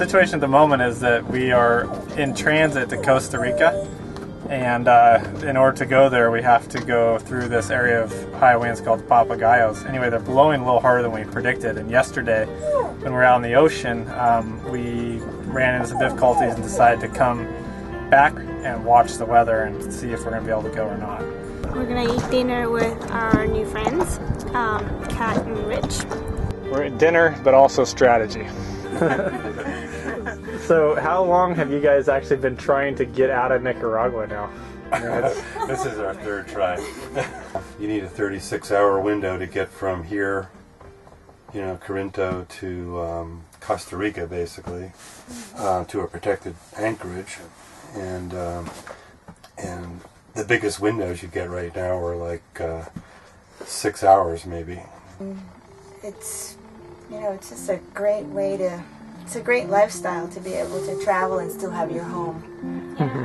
situation at the moment is that we are in transit to Costa Rica, and in order to go there we have to go through this area of high winds called the Papagayos. Anyway, they're blowing a little harder than we predicted, and yesterday when we were out in the ocean we ran into some difficulties and decided to come back and watch the weather and see if we're going to be able to go or not. We're going to eat dinner with our new friends, Kat and Rich. We're at dinner, but also strategy. So how long have you guys actually been trying to get out of Nicaragua now? This is our third try. You need a 36-hour window to get from here, Corinto to Costa Rica, basically, to a protected anchorage. And the biggest windows you get right now are like 6 hours, maybe. It's it's just a great way to. It's a great lifestyle to be able to travel and still have your home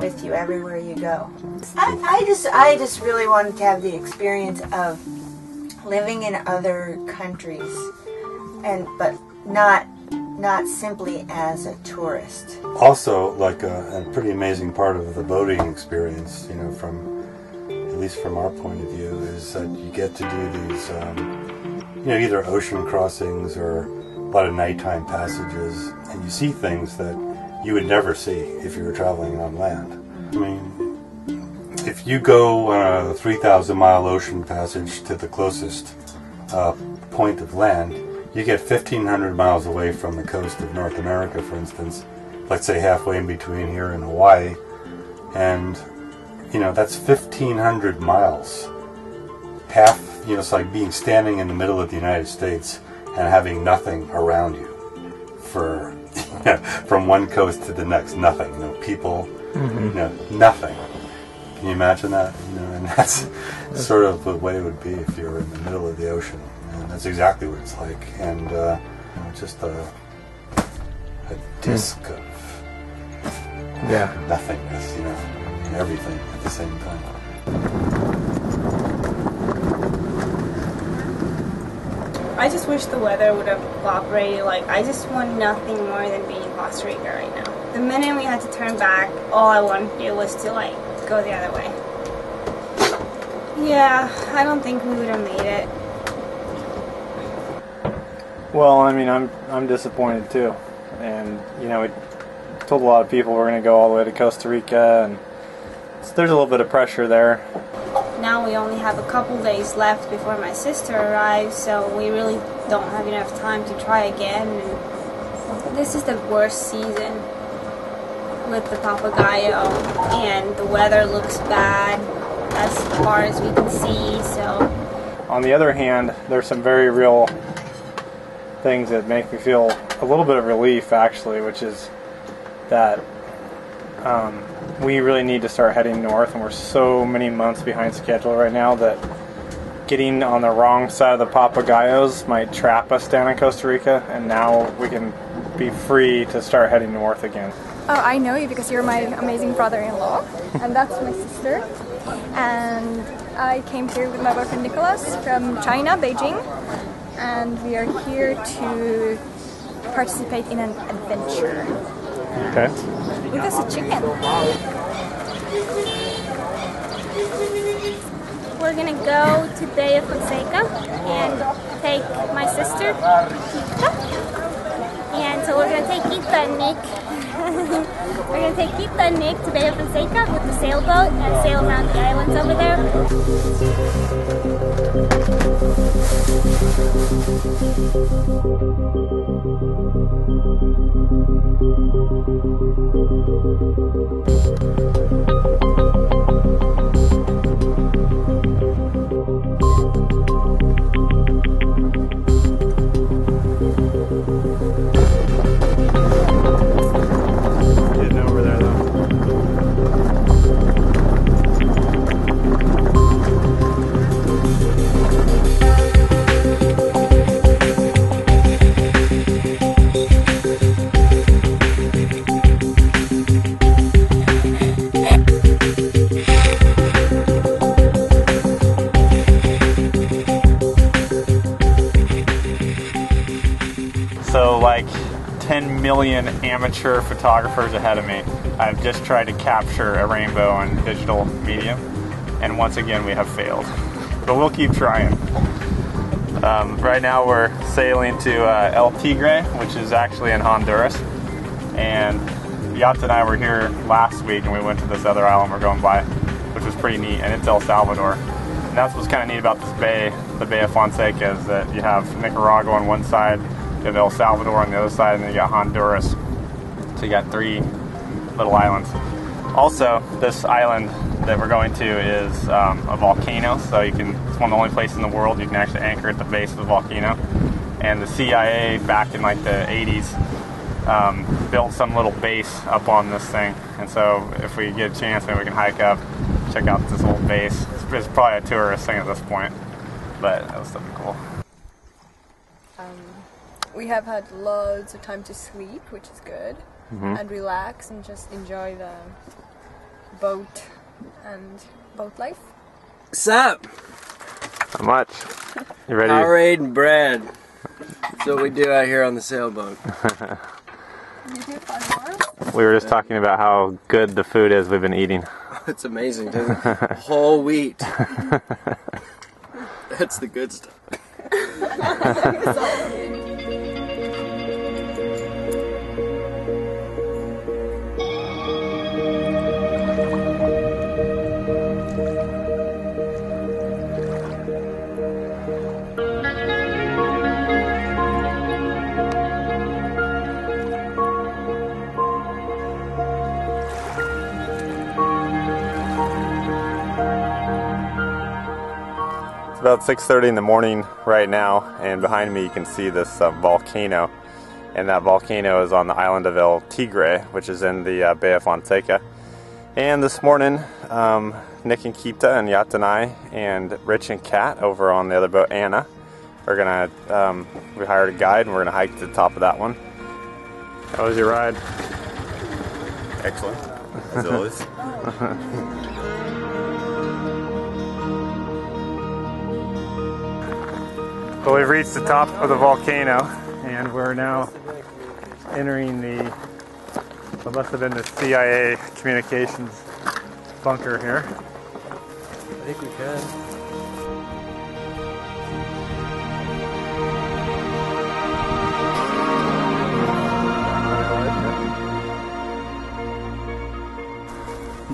with you everywhere you go. I just really wanted to have the experience of living in other countries, but not simply as a tourist. Also, like a pretty amazing part of the boating experience, from at least from our point of view, is that you get to do these, either ocean crossings or a lot of nighttime passages, and you see things that you would never see if you were traveling on land. I mean, if you go on a 3,000-mile ocean passage to the closest point of land, you get 1,500 miles away from the coast of North America, for instance, let's say halfway in between here and Hawaii, and that's 1,500 miles. Half, it's like being standing in the middle of the United States and having nothing around you for from one coast to the next. Nothing, no people, nothing. Can you imagine that? And that's sort of the way it would be if you were in the middle of the ocean. And that's exactly what it's like. And just a disc of nothingness, and everything at the same time. I just wish the weather would have cooperated. I just want nothing more than being in Costa Rica right now. The minute we had to turn back, all I wanted to do was to go the other way. Yeah, I don't think we would have made it. Well, I mean, I'm disappointed too, and we told a lot of people we're going to go all the way to Costa Rica, and there's a little bit of pressure there. Now we only have a couple days left before my sister arrives, so we really don't have enough time to try again. And this is the worst season with the Papagayo, and the weather looks bad as far as we can see. So, on the other hand, there's some very real things that make me feel a little bit of relief, actually, which is that we really need to start heading north, and we're so many months behind schedule right now that getting on the wrong side of the Papagayos might trap us down in Costa Rica, and now we can be free to start heading north again. Oh, I know you because you're my amazing brother-in-law, and that's my sister. And I came here with my boyfriend Nicholas from China, Beijing, and we are here to participate in an adventure. Okay. Look, there's a chicken. we're gonna go to Bay of Fonseca and take my sister, Kita. And so we're gonna take Kita and Nick. We're gonna take Kita and Nick to Bay of Fonseca with the sailboat and sail around the islands over there. 10 million amateur photographers ahead of me, I've just tried to capture a rainbow on digital medium, and once again we have failed. But we'll keep trying. Right now we're sailing to El Tigre, which is actually in Honduras, and Yacht and I were here last week and we went to this other island we're going by, which was pretty neat, and it's El Salvador. And that's what's kind of neat about this bay, the Bay of Fonseca, is that you have Nicaragua on one side, you have El Salvador on the other side, and then you got Honduras. So you got 3 little islands. Also, this island that we're going to is a volcano, so it's one of the only places in the world you can actually anchor at the base of the volcano. And the CIA back in like the 80s built some little base up on this thing, and so if we get a chance, maybe we can hike up, check out this old base. It's probably a tourist thing at this point, but that was something cool. We have had loads of time to sleep, which is good, and relax and just enjoy the boat and boat life. Sup? How much? You ready? Powerade and bread. That's what we do out here on the sailboat. We were just talking about how good the food is we've been eating. It's amazing, dude. Whole wheat. That's the good stuff. It's about 6:30 in the morning right now, and behind me you can see this volcano, and that volcano is on the island of El Tigre, which is in the Bay of Fonseca. And this morning, Nick and Kita and Yacht and I and Rich and Kat over on the other boat, Anna, are gonna, we hired a guide and we're gonna hike to the top of that one. How was your ride? Excellent, as always. Well, we've reached the top of the volcano, and we're now entering what must have been the CIA communications bunker here. I think we can.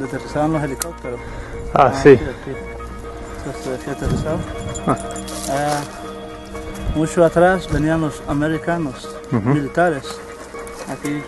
Aterrizaban los helicópteros. Ah, sí. Entonces, aterrizado. Mucho atrás venían los americanos militares. Aquí